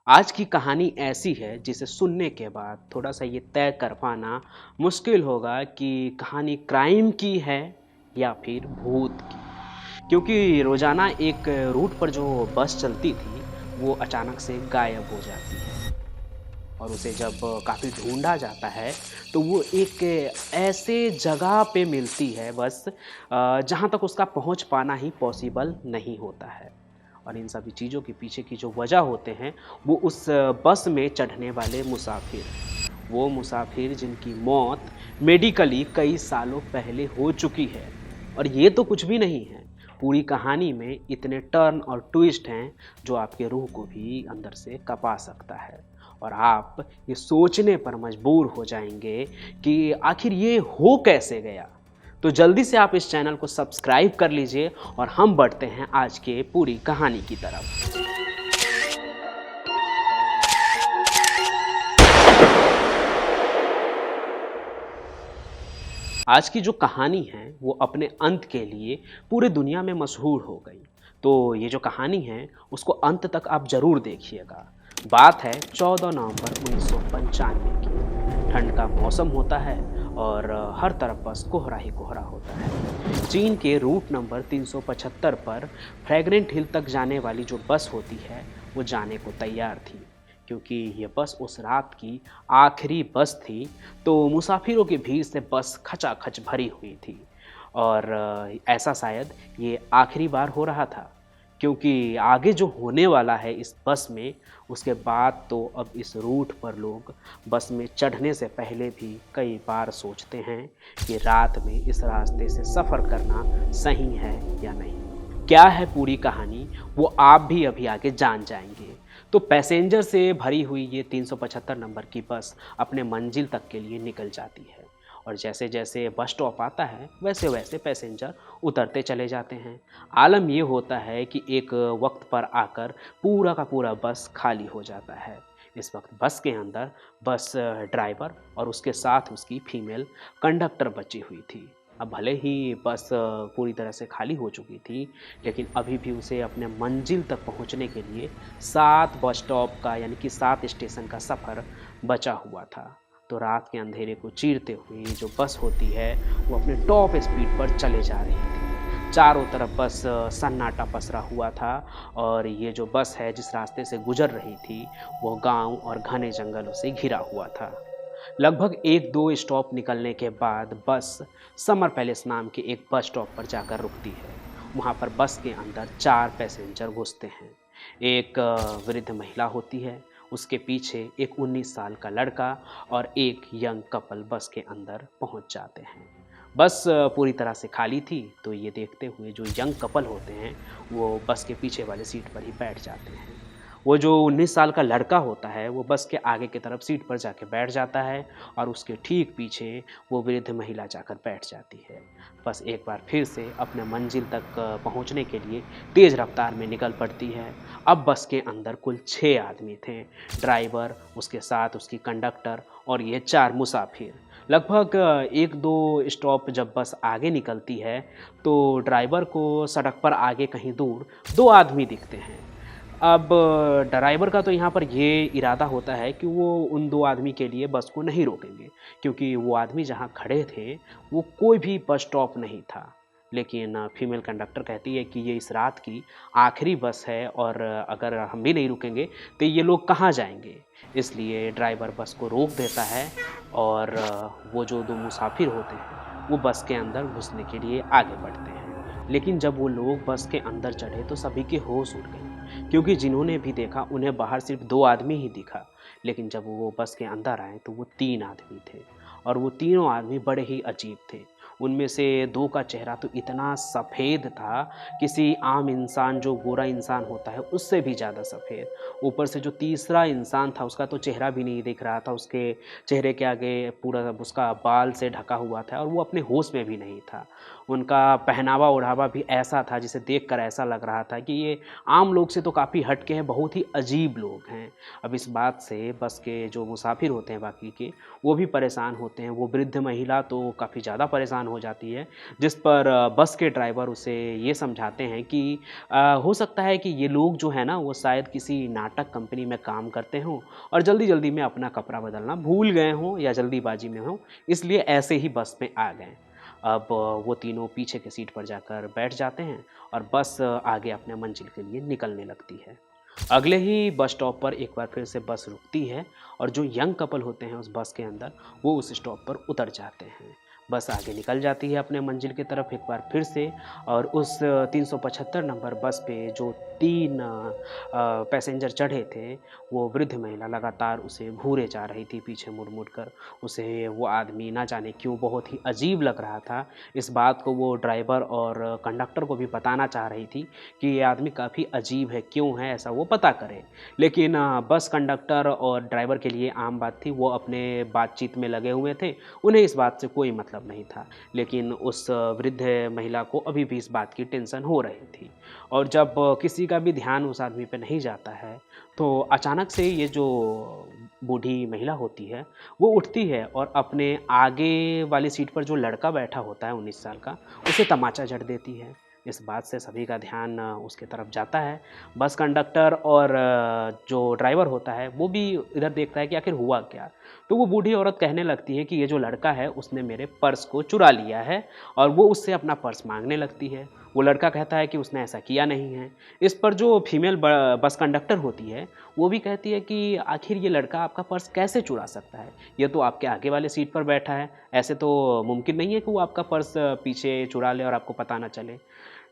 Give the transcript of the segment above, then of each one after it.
आज की कहानी ऐसी है जिसे सुनने के बाद थोड़ा-सा ये तय कर पाना मुश्किल होगा कि कहानी क्राइम की है या फिर भूत की। क्योंकि रोज़ाना एक रूट पर जो बस चलती थी, वो अचानक से गायब हो जाती है और उसे जब काफ़ी ढूँढा जाता है, तो वो एक ऐसे जगह पे मिलती है बस जहाँ तक उसका पहुँच पाना ही पॉसिबल नहीं होता है। और इन सभी चीज़ों के पीछे की जो वजह होते हैं, वो उस बस में चढ़ने वाले मुसाफिर। वो मुसाफिर जिनकी मौत मेडिकली कई सालों पहले हो चुकी है। और ये तो कुछ भी नहीं है, पूरी कहानी में इतने टर्न और ट्विस्ट हैं, जो आपके रूह को भी अंदर से कँपा सकता है। और आप ये सोचने पर मजबूर हो जाएँगे कि आखिर ये हो कैसे गया? तो जल्दी से आप इस चैनल को सब्सक्राइब कर लीजिए और हम बढ़ते हैं आज के पूरी कहानी की तरफ। आज की जो कहानी है वो अपने अंत के लिए पूरे दुनिया में मशहूर हो गई। तो ये जो कहानी है उसको अंत तक आप ज़रूर देखिएगा। बात है 14 नवंबर 1995 की। ठंड का मौसम होता है और हर तरफ बस कोहरा ही कोहरा होता है। चीन के रूट नंबर 375 पर फ्रैग्रेंट हिल तक जाने वाली जो बस होती है वो जाने को तैयार थी। क्योंकि ये बस उस रात की आखिरी बस थी, तो मुसाफिरों की भीड़ से बस खचाखच भरी हुई थी। और ऐसा शायद ये आखिरी बार हो रहा था, क्योंकि आगे जो होने वाला है इस बस में, उसके बाद तो अब इस रूट पर लोग बस में चढ़ने से पहले भी कई बार सोचते हैं कि रात में इस रास्ते से सफ़र करना सही है या नहीं। क्या है पूरी कहानी, वो आप भी अभी आगे जान जाएँगे। तो पैसेंजर से भरी हुई ये 375 नंबर की बस अपने मंजिल तक के लिए निकल जाती है और जैसे-जैसे बस स्टॉप आता है, वैसे-वैसे पैसेंजर उतरते चले जाते हैं। आलम ये होता है कि एक वक़्त पर आकर पूरा का पूरा बस खाली हो जाता है। इस वक़्त बस के अंदर बस ड्राइवर और उसके साथ उसकी फीमेल कंडक्टर बची हुई थी। अब भले ही बस पूरी तरह से खाली हो चुकी थी, लेकिन अभी भी उसे अपने मंजिल तक पहुंचने के लिए 7 बस स्टॉप का यानी कि 7 स्टेशन का सफ़र बचा हुआ था। तो रात के अंधेरे को चीरते हुए ये जो बस होती है, वो अपने टॉप स्पीड पर चले जा रही थी। चारों तरफ बस सन्नाटा पसरा हुआ था और ये जो बस है जिस रास्ते से गुजर रही थी, वो गाँव और घने जंगलों से घिरा हुआ था। लगभग 1-2 स्टॉप निकलने के बाद बस समर पैलेस नाम के एक बस स्टॉप पर जाकर रुकती है। वहाँ पर बस के अंदर 4 पैसेंजर घुसते हैं। एक वृद्ध महिला होती है, उसके पीछे एक 19 साल का लड़का और एक यंग कपल बस के अंदर पहुँच जाते हैं। बस पूरी तरह से खाली थी, तो ये देखते हुए जो यंग कपल होते हैं, वो बस के पीछे वाले सीट पर ही बैठ जाते हैं। वो जो 19 साल का लड़का होता है, वो बस के आगे की तरफ सीट पर जाके बैठ जाता है और उसके ठीक पीछे वो वृद्ध महिला जाकर बैठ जाती है। बस एक बार फिर से अपने मंजिल तक पहुंचने के लिए तेज़ रफ्तार में निकल पड़ती है। अब बस के अंदर कुल 6 आदमी थे, ड्राइवर, उसके साथ उसकी कंडक्टर और ये 4 मुसाफिर। लगभग 1-2 स्टॉप जब बस आगे निकलती है, तो ड्राइवर को सड़क पर आगे कहीं दूर 2 आदमी दिखते हैं। अब ड्राइवर का तो यहाँ पर ये इरादा होता है कि वो उन 2 आदमी के लिए बस को नहीं रोकेंगे, क्योंकि वो आदमी जहाँ खड़े थे, वो कोई भी बस स्टॉप नहीं था। लेकिन फीमेल कंडक्टर कहती है कि ये इस रात की आखिरी बस है और अगर हम भी नहीं रुकेंगे, तो ये लोग कहाँ जाएँगे? इसलिए ड्राइवर बस को रोक देता है और वो जो 2 मुसाफिर होते हैं, वो बस के अंदर घुसने के लिए आगे बढ़ते हैं। लेकिन जब वो लोग बस के अंदर चढ़े, तो सभी के होश उड़ गए। क्योंकि जिन्होंने भी देखा उन्हें बाहर सिर्फ 2 आदमी ही दिखा, लेकिन जब वो बस के अंदर आए तो वो 3 आदमी थे और वो तीनों आदमी बड़े ही अजीब थे। उनमें से 2 का चेहरा तो इतना सफ़ेद था, किसी आम इंसान जो गोरा इंसान होता है उससे भी ज़्यादा सफ़ेद। ऊपर से जो तीसरा इंसान था उसका तो चेहरा भी नहीं दिख रहा था, उसके चेहरे के आगे पूरा उसका बाल से ढका हुआ था और वो अपने होश में भी नहीं था। उनका पहनावा-ओढ़ावा भी ऐसा था जिसे देखकर ऐसा लग रहा था कि ये आम लोग से तो काफ़ी हट के हैं, बहुत ही अजीब लोग हैं। अब इस बात से बस के जो मुसाफिर होते हैं बाकी के, वो भी परेशान होते हैं। वो वृद्ध महिला तो काफ़ी ज़्यादा परेशान हो जाती है, जिस पर बस के ड्राइवर उसे ये समझाते हैं कि हो सकता है कि ये लोग जो है ना वो शायद किसी नाटक कंपनी में काम करते हों और जल्दी-जल्दी में अपना कपड़ा बदलना भूल गए हों या जल्दीबाजी में हों, इसलिए ऐसे ही बस में आ गए। अब वो तीनों पीछे के सीट पर जाकर बैठ जाते हैं और बस आगे अपने मंजिल के लिए निकलने लगती है। अगले ही बस स्टॉप पर एक बार फिर से बस रुकती है और जो यंग कपल होते हैं उस बस के अंदर, वो उस स्टॉप पर उतर जाते हैं। बस आगे निकल जाती है अपने मंजिल की तरफ एक बार फिर से और उस 375 नंबर बस पे जो 3 पैसेंजर चढ़े थे, वो वृद्ध महिला लगातार उसे घूरे जा रही थी पीछे मुड़-मुड़ कर। उसे वो आदमी ना जाने क्यों बहुत ही अजीब लग रहा था। इस बात को वो ड्राइवर और कंडक्टर को भी बताना चाह रही थी कि ये आदमी काफ़ी अजीब है, क्यों है ऐसा वो पता करें। लेकिन बस कंडक्टर और ड्राइवर के लिए आम बात थी, वो अपने बातचीत में लगे हुए थे, उन्हें इस बात से कोई मतलब नहीं था। लेकिन उस वृद्ध महिला को अभी भी इस बात की टेंशन हो रही थी और जब किसी का भी ध्यान उस आदमी पे नहीं जाता है, तो अचानक से ये जो बूढ़ी महिला होती है, वो उठती है और अपने आगे वाली सीट पर जो लड़का बैठा होता है 19 साल का, उसे तमाचा जड़ देती है। इस बात से सभी का ध्यान उसके तरफ जाता है। बस कंडक्टर और जो ड्राइवर होता है, वो भी इधर देखता है कि आखिर हुआ क्या? तो वो बूढ़ी औरत कहने लगती है कि ये जो लड़का है, उसने मेरे पर्स को चुरा लिया है और वो उससे अपना पर्स माँगने लगती है। वो लड़का कहता है कि उसने ऐसा किया नहीं है। इस पर जो फीमेल बस कंडक्टर होती है, वो भी कहती है कि आखिर ये लड़का आपका पर्स कैसे चुरा सकता है? ये तो आपके आगे वाले सीट पर बैठा है। ऐसे तो मुमकिन नहीं है कि वो आपका पर्स पीछे चुरा ले और आपको पता ना चले।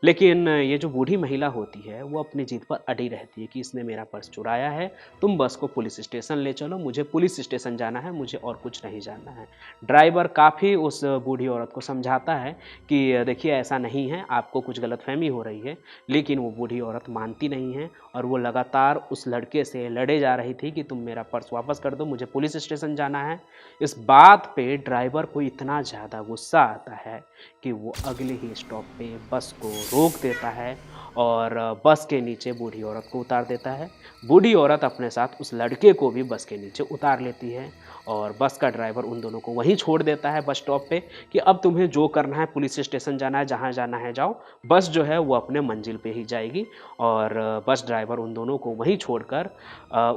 लेकिन ये जो बूढ़ी महिला होती है, वो अपनी जिद पर अड़ी रहती है कि इसने मेरा पर्स चुराया है, तुम बस को पुलिस स्टेशन ले चलो, मुझे पुलिस स्टेशन जाना है, मुझे और कुछ नहीं जानना है। ड्राइवर काफ़ी उस बूढ़ी औरत को समझाता है कि देखिए ऐसा नहीं है, आपको कुछ गलतफ़हमी हो रही है, लेकिन वो बूढ़ी औरत मानती नहीं है और वो लगातार उस लड़के से लड़े जा रही थी कि तुम मेरा पर्स वापस कर दो, मुझे पुलिस स्टेशन जाना है। इस बात पे ड्राइवर को इतना ज़्यादा गुस्सा आता है कि वो अगले ही स्टॉप पे बस को रोक देता है और बस के नीचे बूढ़ी औरत को उतार देता है। बूढ़ी औरत अपने साथ उस लड़के को भी बस के नीचे उतार लेती है और बस का ड्राइवर उन दोनों को वहीं छोड़ देता है बस स्टॉप पे कि अब तुम्हें जो करना है, पुलिस स्टेशन जाना है, जहाँ जाना है जाओ। बस जो है वो अपने मंजिल पे ही जाएगी और बस ड्राइवर उन दोनों को वहीं छोड़कर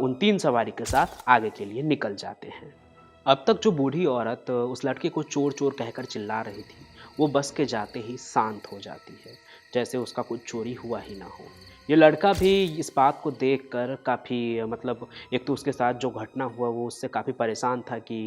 उन 3 सवारी के साथ आगे के लिए निकल जाते हैं। अब तक जो बूढ़ी औरत उस लड़के को चोर-चोर कहकर चिल्ला रही थी, वो बस के जाते ही शांत हो जाती है, जैसे उसका कुछ चोरी हुआ ही ना हो। ये लड़का भी इस बात को देखकर काफ़ी मतलब एक तो उसके साथ जो घटना हुआ वो उससे काफ़ी परेशान था कि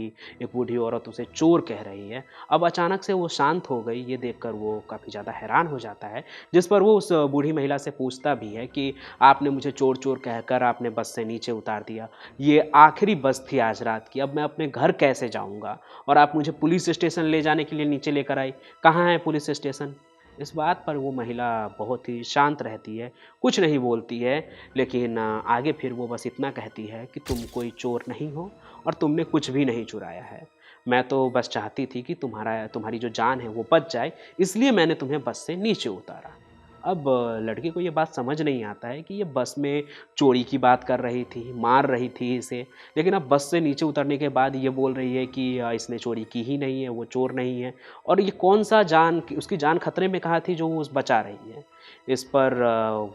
एक बूढ़ी औरत उसे चोर कह रही है। अब अचानक से वो शांत हो गई, ये देखकर वो काफ़ी ज़्यादा हैरान हो जाता है, जिस पर वो उस बूढ़ी महिला से पूछता भी है कि आपने मुझे चोर-चोर कहकर आपने बस से नीचे उतार दिया। ये आखिरी बस थी आज रात की, अब मैं अपने घर कैसे जाऊँगा? और आप मुझे पुलिस स्टेशन ले जाने के लिए नीचे लेकर आई। कहाँ है पुलिस स्टेशन? इस बात पर वो महिला बहुत ही शांत रहती है, कुछ नहीं बोलती है, लेकिन आगे फिर वो बस इतना कहती है कि तुम कोई चोर नहीं हो और तुमने कुछ भी नहीं चुराया है। मैं तो बस चाहती थी कि तुम्हारी जो जान है वो बच जाए, इसलिए मैंने तुम्हें बस से नीचे उतारा। अब लड़के को ये बात समझ नहीं आता है कि ये बस में चोरी की बात कर रही थी, मार रही थी इसे, लेकिन अब बस से नीचे उतरने के बाद ये बोल रही है कि इसने चोरी की ही नहीं है, वो चोर नहीं है और ये कौन-सा जान उसकी जान खतरे में कहाँ थी जो वो बचा रही है। इस पर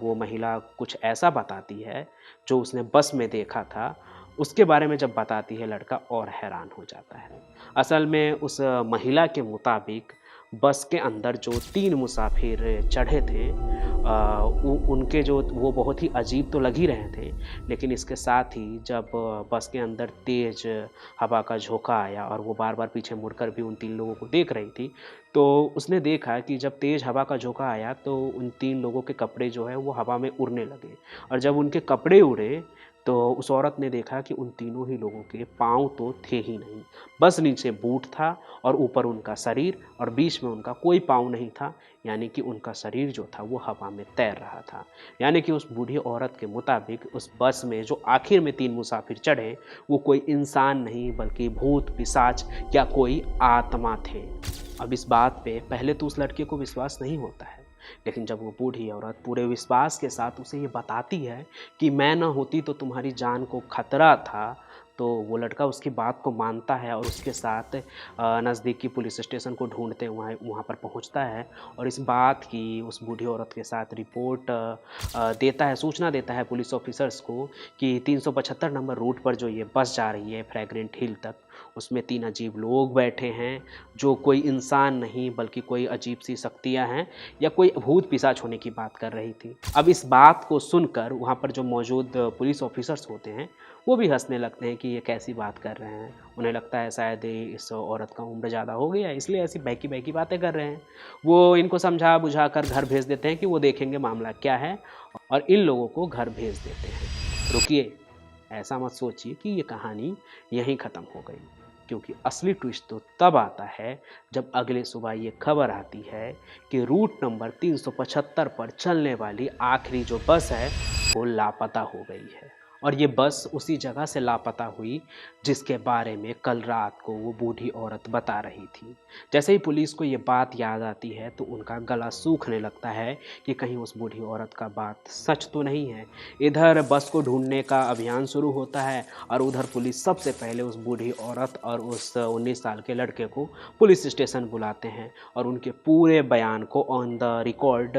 वो महिला कुछ ऐसा बताती है, जो उसने बस में देखा था, उसके बारे में जब बताती है लड़का और हैरान हो जाता है। असल में उस महिला के मुताबिक बस के अंदर जो 3 मुसाफिर चढ़े थे उनके जो वो बहुत ही अजीब तो लग ही रहे थे, लेकिन इसके साथ ही जब बस के अंदर तेज़ हवा का झोंका आया और वो बार-बार पीछे मुड़कर भी उन 3 लोगों को देख रही थी, तो उसने देखा कि जब तेज़ हवा का झोंका आया तो उन 3 लोगों के कपड़े जो है वो हवा में उड़ने लगे और जब उनके कपड़े उड़े तो उस औरत ने देखा कि उन तीनों ही लोगों के पाँव तो थे ही नहीं, बस नीचे बूट था और ऊपर उनका शरीर और बीच में उनका कोई पाँव नहीं था, यानी कि उनका शरीर जो था वो हवा में तैर रहा था। यानी कि उस बूढ़ी औरत के मुताबिक उस बस में जो आखिर में 3 मुसाफिर चढ़े, वो कोई इंसान नहीं बल्कि भूत, पिशाच या कोई आत्मा थे। अब इस बात पे पहले तो उस लड़के को विश्वास नहीं होता है, लेकिन जब वो बूढ़ी औरत पूरे विश्वास के साथ उसे ये बताती है कि मैं ना होती तो तुम्हारी जान को खतरा था, तो वो लड़का उसकी बात को मानता है और उसके साथ नज़दीकी पुलिस स्टेशन को ढूँढते वहाँ वहाँ पर पहुँचता है और इस बात की उस बूढ़ी औरत के साथ रिपोर्ट देता है, सूचना देता है पुलिस ऑफ़िसर्स को कि 375 नंबर रूट पर जो ये बस जा रही है फ्रैग्रेंट हिल तक, उसमें 3 अजीब लोग बैठे हैं, जो कोई इंसान नहीं बल्कि कोई अजीब-सी शक्तियाँ हैं या कोई भूत-पिशाच होने की बात कर रही थी। अब इस बात को सुनकर वहाँ पर जो मौजूद पुलिस ऑफ़िसर्स होते हैं, वो भी हँसने लगते हैं कि ये कैसी बात कर रहे हैं। उन्हें लगता है शायद इस औरत का उम्र ज़्यादा हो गया है इसलिए ऐसी बहकी-बहकी बातें कर रहे हैं। वो इनको समझा-बुझा कर घर भेज देते हैं कि वो देखेंगे मामला क्या है और इन लोगों को घर भेज देते हैं। रुकिए, ऐसा मत सोचिए कि ये कहानी यहीं ख़त्म हो गई, क्योंकि असली ट्विस्ट तो तब आता है जब अगले सुबह ये खबर आती है कि रूट नंबर 375 पर चलने वाली आखिरी जो बस है, वो लापता हो गई है। और ये बस उसी जगह से लापता हुई जिसके बारे में कल रात को वो बूढ़ी औरत बता रही थी। जैसे ही पुलिस को ये बात याद आती है तो उनका गला सूखने लगता है कि कहीं उस बूढ़ी औरत का बात सच तो नहीं है। इधर बस को ढूंढने का अभियान शुरू होता है और उधर पुलिस सबसे पहले उस बूढ़ी औरत और उस 19 साल के लड़के को पुलिस स्टेशन बुलाते हैं और उनके पूरे बयान को ऑन द रिकॉर्ड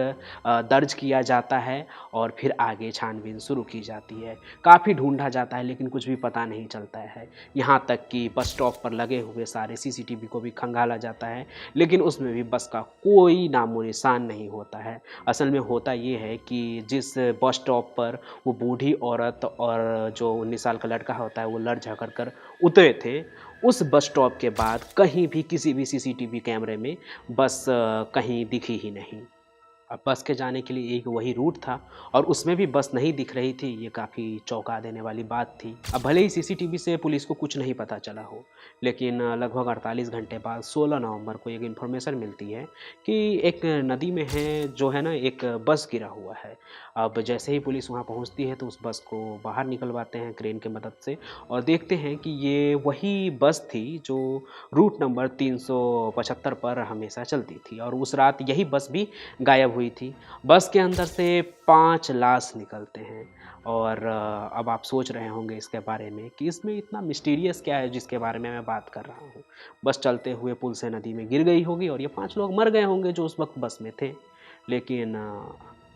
दर्ज किया जाता है और फिर आगे छानबीन शुरू की जाती है। काफ़ी ढूँढा जाता है लेकिन कुछ भी पता नहीं चलता है। यहाँ तक कि बस स्टॉप पर लगे हुए सारे सीसीटीवी को भी खंगाला जाता है, लेकिन उसमें भी बस का कोई नामो-निशान नहीं होता है। असल में होता ये है कि जिस बस स्टॉप पर वो बूढ़ी औरत और जो 19 साल का लड़का होता है वो लड़-झगड़ कर उतरे थे, उस बस स्टॉप के बाद कहीं भी किसी भी सीसीटीवी कैमरे में बस कहीं दिखी ही नहीं। अब बस के जाने के लिए एक वही रूट था और उसमें भी बस नहीं दिख रही थी, ये काफ़ी चौंका देने वाली बात थी। अब भले ही सीसीटीवी से पुलिस को कुछ नहीं पता चला हो, लेकिन लगभग 48 घंटे बाद 16 नवंबर को एक इन्फॉर्मेशन मिलती है कि एक नदी में है जो है ना एक बस गिरा हुआ है। अब जैसे ही पुलिस वहाँ पहुँचती है तो उस बस को बाहर निकलवाते हैं क्रेन की मदद से और देखते हैं कि ये वही बस थी जो रूट नंबर 375 पर हमेशा चलती थी और उस रात यही बस भी गायब हुई थी। बस के अंदर से 5 लाश निकलते हैं और अब आप सोच रहे होंगे इसके बारे में कि इसमें इतना मिस्टीरियस क्या है जिसके बारे में मैं बात कर रहा हूँ। बस चलते हुए पुल से नदी में गिर गई होगी और ये 5 लोग मर गए होंगे जो उस वक़्त बस में थे। लेकिन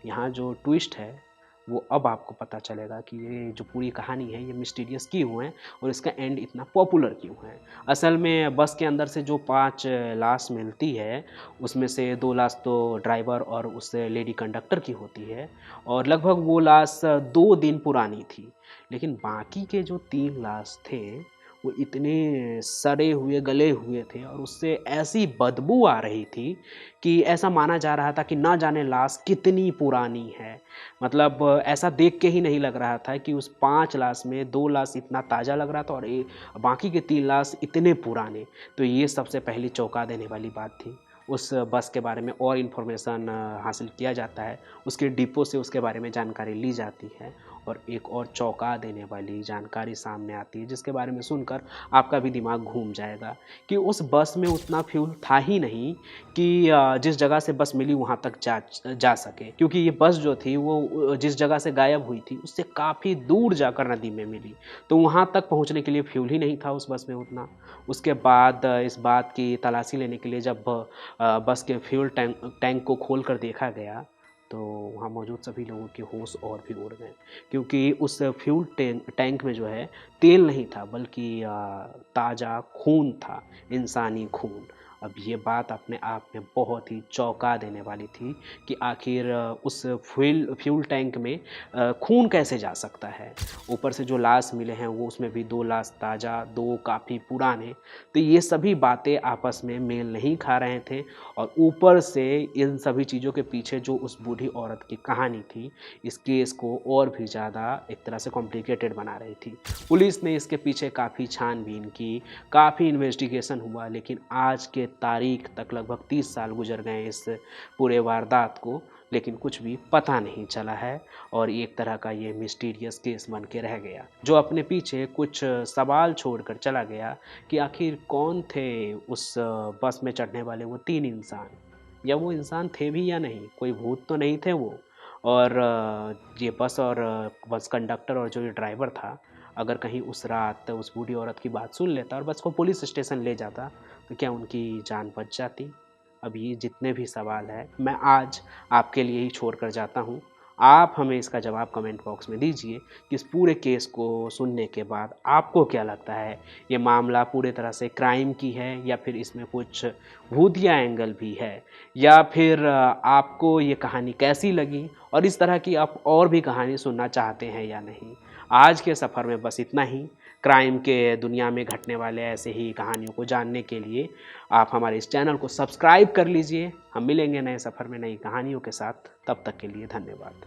यहाँ जो ट्विस्ट है वो अब आपको पता चलेगा कि ये जो पूरी कहानी है ये मिस्टीरियस क्यों है और इसका एंड इतना पॉपुलर क्यों है। असल में बस के अंदर से जो 5 लाश मिलती है उसमें से 2 लाश तो ड्राइवर और उस लेडी कंडक्टर की होती है और लगभग वो लाश 2 दिन पुरानी थी। लेकिन बाकी के जो 3 लाश थे वो इतने सड़े हुए, गले हुए थे और उससे ऐसी बदबू आ रही थी कि ऐसा माना जा रहा था कि ना जाने लाश कितनी पुरानी है। मतलब ऐसा देख के ही नहीं लग रहा था कि उस 5 लाश में 2 लाश इतना ताज़ा लग रहा था और बाकी के 3 लाश इतने पुराने। तो ये सबसे पहली चौंका देने वाली बात थी। उस बस के बारे में और इन्फॉर्मेशन हासिल किया जाता है, उसके डिपो से उसके बारे में जानकारी ली जाती है और एक और चौंका देने वाली जानकारी सामने आती है जिसके बारे में सुनकर आपका भी दिमाग घूम जाएगा कि उस बस में उतना फ्यूल था ही नहीं कि जिस जगह से बस मिली वहाँ तक जा सके, क्योंकि ये बस जो थी वो जिस जगह से गायब हुई थी उससे काफ़ी दूर जाकर नदी में मिली। तो वहाँ तक पहुँचने के लिए फ्यूल ही नहीं था उस बस में उतना। उसके बाद इस बात की तलाशी लेने के लिए जब बस के फ्यूल टैंक को खोल कर देखा गया तो वहाँ मौजूद सभी लोगों के होश और भी उड़ गए, क्योंकि उस फ्यूल टैंक में जो है तेल नहीं था बल्कि ताज़ा खून था, इंसानी खून। अब ये बात अपने आप में बहुत ही चौंका देने वाली थी कि आखिर उस फ्यूल टैंक में खून कैसे जा सकता है। ऊपर से जो लाश मिले हैं वो उसमें भी 2 लाश ताज़ा, 2 काफ़ी पुराने। तो ये सभी बातें आपस में मेल नहीं खा रहे थे और ऊपर से इन सभी चीज़ों के पीछे जो उस बूढ़ी औरत की कहानी थी, इस केस को और भी ज़्यादा एक तरह से कॉम्प्लिकेटेड बना रही थी। पुलिस ने इसके पीछे काफ़ी छानबीन की, काफ़ी इन्वेस्टिगेशन हुआ, लेकिन आज के तारीख तक लगभग 30 साल गुजर गए इस पूरे वारदात को, लेकिन कुछ भी पता नहीं चला है और एक तरह का ये मिस्टीरियस केस बन के रह गया, जो अपने पीछे कुछ सवाल छोड़कर चला गया कि आखिर कौन थे उस बस में चढ़ने वाले वो 3 इंसान, या वो इंसान थे भी या नहीं, कोई भूत तो नहीं थे वो। और ये बस और बस कंडक्टर और जो ये ड्राइवर था, अगर कहीं उस रात उस बूढ़ी औरत की बात सुन लेता और बस को पुलिस स्टेशन ले जाता, तो क्या उनकी जान बच जाती? अब ये जितने भी सवाल हैं, मैं आज आपके लिए ही छोड़ कर जाता हूँ। आप हमें इसका जवाब कमेंट बॉक्स में दीजिए कि इस पूरे केस को सुनने के बाद आपको क्या लगता है, ये मामला पूरे तरह से क्राइम की है या फिर इसमें कुछ भूतिया एंगल भी है, या फिर आपको ये कहानी कैसी लगी और इस तरह की आप और भी कहानी सुनना चाहते हैं या नहीं? आज के सफ़र में बस इतना ही। क्राइम के दुनिया में घटने वाले ऐसे ही कहानियों को जानने के लिए आप हमारे इस चैनल को सब्सक्राइब कर लीजिए। हम मिलेंगे नए सफ़र में नई कहानियों के साथ, तब तक के लिए धन्यवाद।